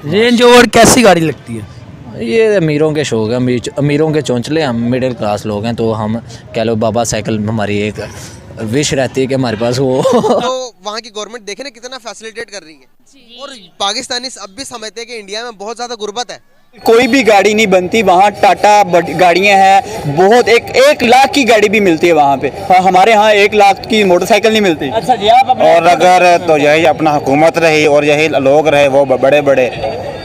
Range over कैसी गाड़ी लगती है? ये अमीरों के शौक है, अमीरों के चौंचले, हम मिडिल क्लास लोग हैं तो हम कह लो बाबा साइकिल हमारी एक विश रहती है कि हमारे पास वो तो वहाँ की गवर्नमेंट देखे ना कितना फैसिलिटेट कर रही है, और पाकिस्तानी अब भी समझते हैं कि इंडिया में बहुत ज़्यादा गुर्बत है। कोई भी गाड़ी नहीं बनती वहाँ, टाटा गाड़ियाँ हैं बहुत, 1 लाख की गाड़ी भी मिलती है वहाँ पे। हमारे यहाँ 1 लाख की मोटरसाइकिल नहीं मिलती। अच्छा जी, आप और अगर तो यही अपना हुकूमत रही और यही लोग रहे वो बड़े बड़े,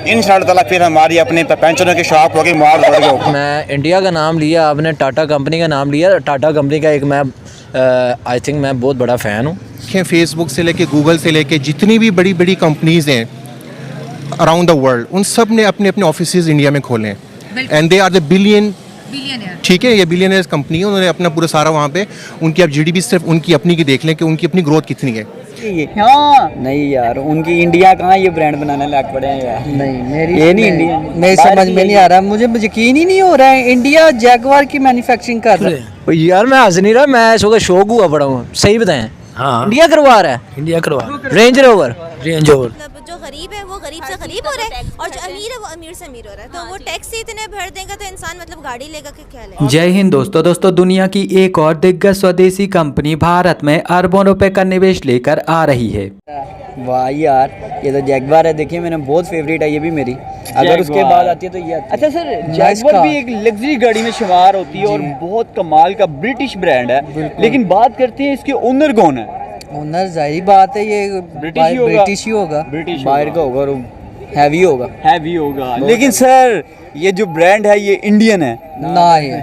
इंशाअल्लाह फिर हमारी अपनी पेंशनों की शॉप होगी, माल होगी। मैं इंडिया का नाम लिया, आपने टाटा कंपनी का नाम लिया। टाटा कंपनी का एक मैं आई थिंक मैं बहुत बड़ा फ़ैन हूँ। फेसबुक से लेके गूगल से लेके जितनी भी बड़ी बड़ी कंपनीज हैं अराउंड द वर्ल्ड, उन सब ने अपने अपने ऑफिसेज इंडिया में खोले हैं and they are the billionaire. ठीक है, ये बिलियनियर्स कंपनी है, उन्होंने अपना पूरा सारा वहाँ पे, उनकी आप जीडीपी सिर्फ उनकी अपनी की देख लें कि उनकी अपनी ग्रोथ कितनी है। हाँ नहीं यार, उनकी इंडिया कहाँ ये ब्रांड बनाने लग पड़े हैं यार। नहीं मेरी ये नहीं इंडिया, मेरी समझ में नहीं आ रहा, मुझे यकीन ही नहीं हो रहा है इंडिया जैगवार की मैन्युफैक्चरिंग कर रहा है। यार मैं हंस नहीं रहा, मैं इसको शौक हुआ पड़ा हूँ, सही बताएं। हाँ, इंडिया करवा रहा है, इंडिया करवा रेंज रोवर। रेंज ओवर मतलब जो गरीब है वो गरीब से गरीब हो रहा है, और जो अमीर है वो अमीर से अमीर हो रहा है। तो वो टैक्स ही इतने भर देगा तो इंसान मतलब गाड़ी लेगा कि क्या लेगा। जय हिंद दोस्तों, दुनिया की एक और दिग्गज स्वदेशी कंपनी भारत में अरबों रुपए का निवेश लेकर आ रही है। वाह यार, ये तो जैगवार है, देखिए मैंने बहुत फेवरेट है ये भी मेरी। अगर उसके बाद आती है तो ये आती है। अच्छा सर, जैगवार भी एक लग्जरी गाड़ी में शुमार होती है और बहुत कमाल का ब्रिटिश ब्रांड है, लेकिन बात करते हैं इसके ओनर कौन है? ओनर जाहिर बात है ये ब्रिटिश ही होगा, बाहर का होगा और हैवी होगा। हैवी होगा, लेकिन सर ये जो ब्रांड है ये इंडियन है ना। ये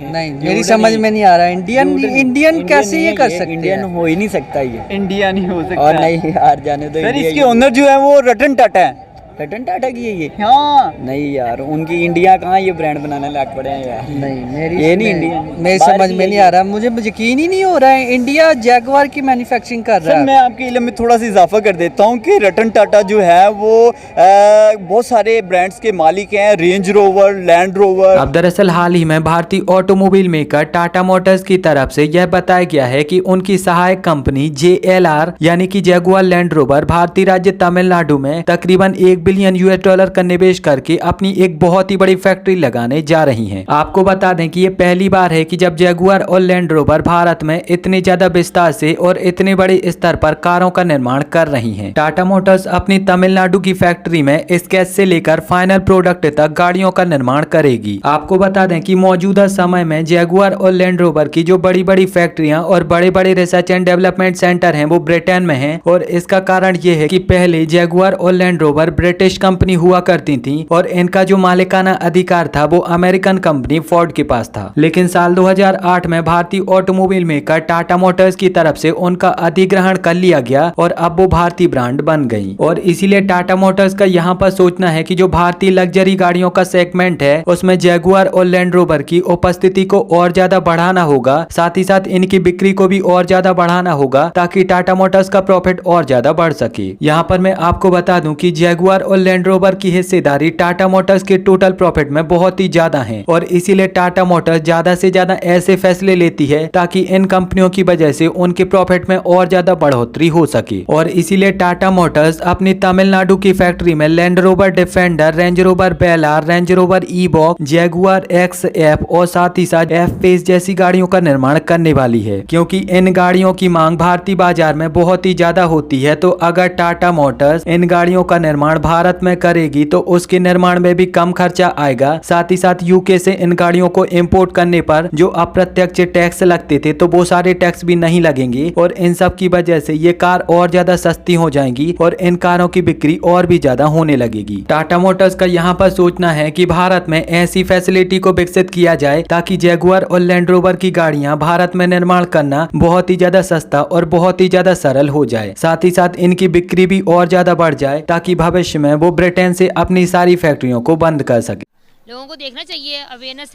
नहीं, मेरी समझ में नहीं आ रहा, इंडियन कैसे ये कर सकते इंडियन हैं? हो ही नहीं सकता ये, इंडिया नहीं हो सकता। और नहीं यार जाने दो। सर इसके ओनर जो है वो रतन टाटा है। रतन टाटा की है ये? हाँ नहीं यार, उनकी इंडिया कहाँ ये ब्रांड बनाने लग पड़े हैं यार। नहीं ये नहीं इंडिया, मेरी समझ में नहीं आ रहा, मुझे यकीन ही नहीं हो रहा है इंडिया जैगवार की मैन्युफैक्चरिंग कर रहा सर है। मैं आपके इल्म में थोड़ा सा इजाफा कर देता हूँ कि रतन टाटा जो है वो बहुत सारे ब्रांड्स के मालिक हैं, रेंज रोवर, लैंड रोवर। अब दरअसल हाल ही में भारतीय ऑटोमोबाइल मेकर टाटा मोटर्स की तरफ से यह बताया गया है कि उनकी सहायक कंपनी JLR यानी कि जगुआर लैंड रोवर भारतीय राज्य तमिलनाडु में तकरीबन $1 बिलियन का निवेश करके अपनी एक बहुत ही बड़ी फैक्ट्री लगाने जा रही हैं। आपको बता दें कि ये पहली बार है कि जब जगुआर और लैंड रोवर भारत में इतने ज्यादा विस्तार से और इतने बड़े स्तर पर कारों का निर्माण कर रही हैं। टाटा मोटर्स अपनी तमिलनाडु की फैक्ट्री में स्केच से लेकर फाइनल प्रोडक्ट तक गाड़ियों का निर्माण करेगी। आपको बता दें कि मौजूदा समय में जगुआर और लैंड रोवर की जो बड़ी बड़ी फैक्ट्रियां और बड़े बड़े रिसर्च एंड डेवलपमेंट सेंटर हैं वो ब्रिटेन में हैं, और इसका कारण ये है कि पहले जगुआर और लैंड रोवर ब्रिटिश कंपनी हुआ करती थी और इनका जो मालिकाना अधिकार था वो अमेरिकन कंपनी फोर्ड के पास था। लेकिन साल 2008 में भारतीय ऑटोमोबाइल मेकर टाटा मोटर्स की तरफ से उनका अधिग्रहण कर लिया गया और अब वो भारतीय ब्रांड बन गई। और इसीलिए टाटा मोटर्स का यहाँ पर सोचना है कि जो भारतीय लग्जरी गाड़ियों का सेगमेंट है उसमें जगुआर और लैंड रोवर की उपस्थिति को और ज्यादा बढ़ाना होगा, साथ ही साथ इनकी बिक्री को भी और ज्यादा बढ़ाना होगा ताकि टाटा मोटर्स का प्रॉफिट और ज्यादा बढ़ सके। यहाँ पर मैं आपको बता दूं कि जगुआर और लैंड रोवर की हिस्सेदारी टाटा मोटर्स के टोटल प्रॉफिट में बहुत ही ज्यादा है, और इसीलिए टाटा मोटर्स ज्यादा से ज्यादा ऐसे फैसले लेती है ताकि इन कंपनियों की वजह से उनके प्रॉफिट में और ज्यादा बढ़ोतरी हो सके। और इसीलिए टाटा मोटर्स अपनी तमिलनाडु की फैक्ट्री में land rover defender, range rover बेलार, range rover ईबॉक, Jaguar XF और साथ ही साथ F-Pace जैसी गाड़ियों का निर्माण करने वाली है, क्योंकि इन गाड़ियों की मांग भारतीय बाजार में बहुत ही ज्यादा होती है। तो अगर टाटा मोटर्स इन गाड़ियों का निर्माण भारत में करेगी तो उसके निर्माण में भी कम खर्चा आएगा। साथ ही साथ यूके से इन गाड़ियों को इंपोर्ट करने पर जो अप्रत्यक्ष टैक्स लगते थे तो वो सारे टैक्स भी नहीं लगेंगे, और इन सब की वजह से ये कार और ज्यादा सस्ती हो जाएंगी और इन कारों की बिक्री और भी ज्यादा होने लगेगी। टाटा मोटर्स का यहाँ पर सोचना है कि भारत में ऐसी फैसिलिटी को विकसित किया जाए ताकि जगुआर और लैंड रोवर की गाड़ियां भारत में निर्माण करना बहुत ही ज्यादा सस्ता और बहुत ही ज्यादा सरल हो जाए। साथ ही साथ इनकी बिक्री भी और ज्यादा बढ़ जाए ताकि भविष्य में वो ब्रिटेन से अपनी सारी फैक्ट्रियों को बंद कर सके। लोगों को देखना चाहिए, अवेयरनेस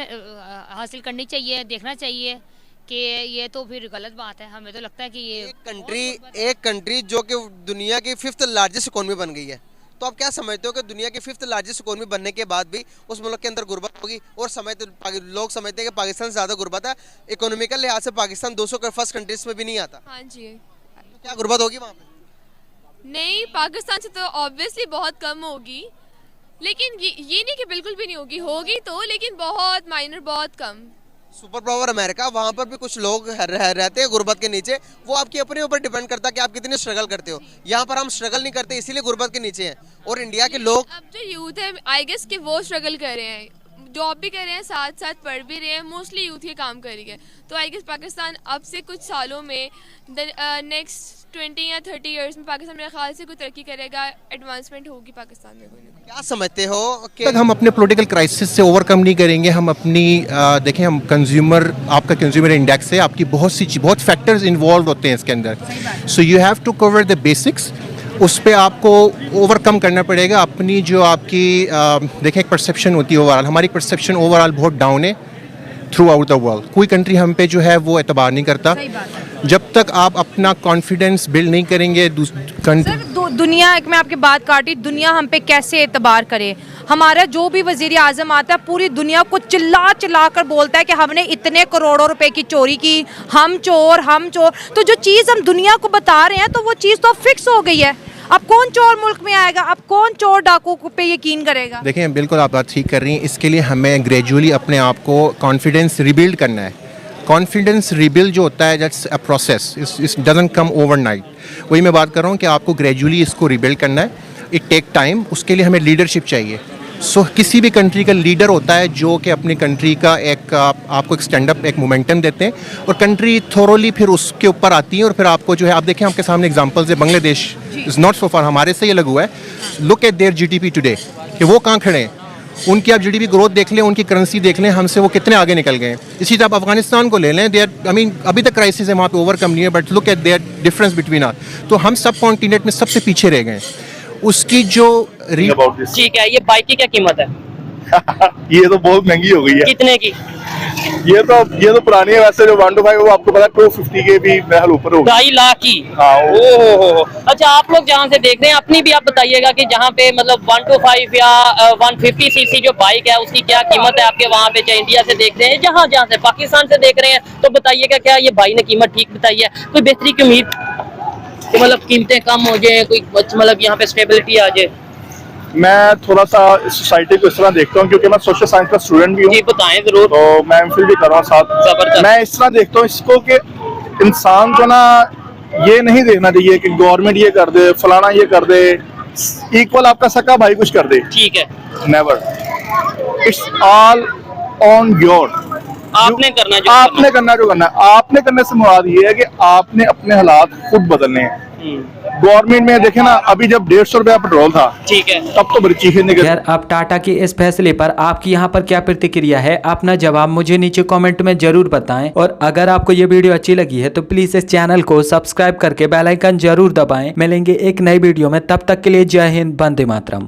हासिल करनी चाहिए, देखना चाहिए कि ये तो फिर गलत बात है। हमें तो लगता है कि ये एक कंट्री जो कि दुनिया की 5th लार्जेस्ट इकोनॉमी बन गई है, तो आप क्या समझते हो कि दुनिया की 5th लार्जेस्ट इकोनॉमी बनने के बाद भी उस मुल्क के अंदर गुर्बत होगी? और लोग समझते हैं कि पाकिस्तान से ज़्यादा गुर्बत है, इकोनॉमिकल लिहाज से पाकिस्तान 200 के फर्स्ट कंट्रीज में भी नहीं आता। हाँ जी, तो क्या गुर्बत होगी वहाँ पे? नहीं, पाकिस्तान से तो ऑब्वियसली बहुत कम होगी, लेकिन ये नहीं कि बिल्कुल भी नहीं होगी, होगी तो लेकिन बहुत माइनर, बहुत कम। सुपर पावर अमेरिका, वहाँ पर भी कुछ लोग रहते हैं गुर्बत के नीचे, वो आपके अपने ऊपर डिपेंड करता है कि आप कितनी स्ट्रगल करते हो। यहाँ पर हम स्ट्रगल नहीं करते, इसीलिए गुर्बत के नीचे हैं। और इंडिया के लोग, अब जो यूथ है आई गेस कि वो स्ट्रगल कर रहे हैं, जॉब भी कर रहे हैं, साथ साथ पढ़ भी रहे हैं, मोस्टली यूथ ये काम करेंगे। तो आई गेस पाकिस्तान अब से कुछ सालों में नेक्स्ट 20 या 30 इयर्स में पाकिस्तान मेरे ख्याल से कोई तरक्की करेगा, एडवांसमेंट होगी पाकिस्तान में। क्या समझते हो कि तक हम अपने पॉलिटिकल क्राइसिस से ओवरकम नहीं करेंगे, हम अपनी देखें, हम कंज्यूमर, आपका कंज्यूमर इंडेक्स है, आपकी बहुत फैक्टर्स इन्वॉल्व होते हैं इसके अंदर। So you have to cover the basics, उस पे आपको ओवरकम करना पड़ेगा। अपनी जो आपकी देखें एक परसेप्शन होती है ओवरऑल, हमारी परसेप्शन ओवरऑल बहुत डाउन है थ्रू आउट द वर्ल्ड। कोई कंट्री हम पे जो है वो एतबार नहीं करता। जब तक आप अपना कॉन्फिडेंस बिल्ड नहीं करेंगे सर, दुनिया, एक मैं आपकी बात काटी, दुनिया हम पे कैसे एतबार करे? हमारा जो भी वजीर आजम आता है पूरी दुनिया को चिल्ला चिल्ला कर बोलता है कि हमने इतने करोड़ों रुपए की चोरी की, हम चोर। तो जो चीज़ हम दुनिया को बता रहे हैं तो वो चीज़ तो फिक्स हो गई है। अब कौन चोर मुल्क में आएगा? अब कौन चोर डाकू पे यकीन करेगा? देखिए, बिल्कुल आप बात ठीक कर रही हैं। इसके लिए हमें ग्रेजुअली अपने आप को कॉन्फिडेंस रिबिल्ड करना है। कॉन्फिडेंस रिबिल्ड जो होता है, दैट्स अ प्रोसेस, इस डजंट कम ओवरनाइट। वही मैं बात कर रहा हूँ कि आपको ग्रेजुअली इसको रिबिल्ड करना है। It take time. उसके लिए हमें लीडरशिप चाहिए। किसी भी कंट्री का लीडर होता है जो कि अपनी कंट्री का एक आपको एक स्टैंड अप, एक मोमेंटम देते हैं और कंट्री थोरोली फिर उसके ऊपर आती है। और फिर आपको जो है, आप देखें आपके सामने एग्जांपल्स है, बांग्लादेश इज़ नॉट सो फार, हमारे से ये लगा हुआ है। Look at there GDP today, कि वो कहाँ खड़े हैं। उनकी आप जीडीपी ग्रोथ देख लें, उनकी करेंसी देख लें, हमसे वो कितने आगे निकल गए हैं। इसी तरह आप अफगानिस्तान को ले लें, अभी तक क्राइसिस है वहाँ पे, ओवरकम नहीं है, but look at their difference between are. तो हम सब कॉन्टिनेंट में सबसे पीछे रह गए। उसकी जो ठीक है, ये बाइक की क्या कीमत है? ये तो बहुत महंगी हो गई है। कितने की? ये तो पुरानी है। वैसे जो 125 वो आपको पता 250 के भी महल ऊपर होगी। 2.5 लाख की। हाँ। ओहो। अच्छा, आप लोग जहाँ से देख रहे हैं, अपनी भी आप बताइएगा कि जहाँ पे मतलब 125 या 150 सीसी जो बाइक है उसकी क्या कीमत है आपके वहाँ पे, चाहे इंडिया से देख रहे हैं, जहाँ से पाकिस्तान से देख रहे हैं, तो बताइएगा क्या ये भाई ने कीमत ठीक बताई है? कोई बेहतरी की उम्मीद कि मतलब कीमतें कम हो जाए, कोई मतलब यहाँ पे स्टेबिलिटी आ जाए? मैं थोड़ा सा इस सोसाइटी को इस तरह देखता हूँ, क्योंकि मैं सोशल साइंस का स्टूडेंट भी हूँ। जी बताएं जरूर। तो मैं एमफिल भी कर रहा हूँ साथ। मैं इस तरह देखता हूँ इसको कि इंसान को ना ये नहीं देखना चाहिए कि गवर्नमेंट ये कर दे, फलाना ये कर दे, इक्वल आपका सका भाई कुछ कर दे। ठीक है। Never, it's all on your. आपने करना जो करना है। आपने करने से मुराद ये है कि आपने अपने हालात खुद बदलने हैं। गवर्नमेंट में देखे ना, अभी जब 150 रुपया पेट्रोल था, ठीक है, तब तो बड़ी चीखें निकली। खैर, अब टाटा के इस फैसले पर आपकी यहाँ पर क्या प्रतिक्रिया है? अपना जवाब मुझे नीचे कमेंट में जरूर बताएं। और अगर आपको ये वीडियो अच्छी लगी है तो प्लीज इस चैनल को सब्सक्राइब करके बेल आइकन जरूर दबाएं। मिलेंगे एक नई वीडियो में, तब तक के लिए जय हिंद, वंदे मातरम।